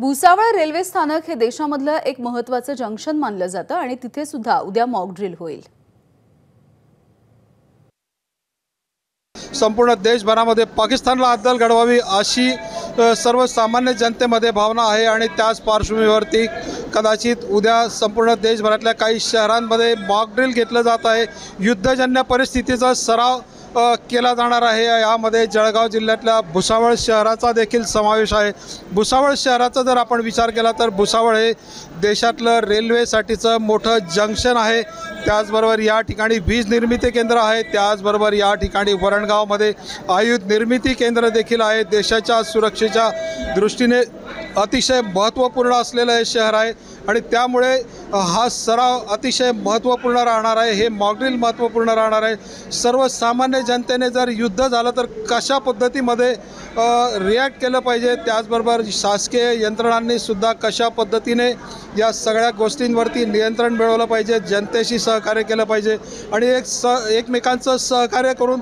Bhusawal railway स्थानक हे देशामधलं एक महत्त्वाचं जंक्शन मानलं जातं आणि तिथे सुद्धा उद्या मॉक ड्रिल होईल। संपूर्ण देशभरामध्ये पाकिस्तानला अद्दल घडवावी अशी सर्वसामान्य जनतेमध्ये भावना आहे आणि त्याच पार्श्वभूमीवरती कदाचित उद्या संपूर्ण देशभरातल्या काही शहरांमध्ये मॉक ड्रिल घेतलं जात आहे। युद्धजन्य परिस्थितीचा सराव केला जाणार आहे। यामध्ये जळगाव जिल्ह्यातल्या भुसावळ शहराचा देखील समावेश आहे। भुसावळ शहराचा जर आपण विचार केला तर भुसावळ हे देशातलं रेल्वेसाठीचं मोठं जंक्शन आहे। त्याचबरोबर या ठिकाणी वीज निर्मिती केंद्र आहे। त्याचबरोबर या ठिकाणी वरणगावमध्ये आयुध निर्मिती केंद्र देखील आहे। देशाच्या सुरक्षेच्या दृष्टीने अतिशय महत्त्वपूर्ण असलेलं हे शहर आहे आणि त्यामुळे हा सराव अतिशय महत्त्वपूर्ण राहणार आहे। हे मॉक ड्रिल महत्त्वपूर्ण राहणार आहे। सर्वसामान्य जनतेने जर युद्ध झालं तर कशा पद्धतीमध्ये रिॲक्ट केलं पाहिजे, त्याचबरोबर शासकीय यंत्रणांनी सुद्धा कशा पद्धतीने या सगळ्या गोष्टींवरती नियंत्रण मिळवलं पाहिजे, जनतेशी सहकार्य केलं पाहिजे आणि एकमेकांचं सहकार्य करून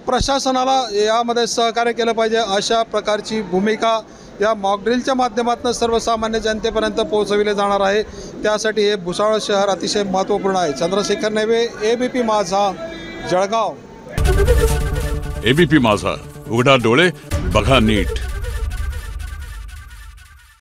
प्रशासनाला यामध्ये सहकार्य केलं पाहिजे, अशा प्रकारची भूमिका या मॉक ड्रिलच्या माध्यमातून सर्वसामान्य जनतेपर्यंत पोहोचविले जाणार आहे। त्यासाठी हे भुसावळ शहर अतिशय महत्त्वपूर्ण आहे। चंद्रशेखर नेवे, एबीपी माझा, जळगाव। एबीपी माझा, उघडा डोळे बघा नीट।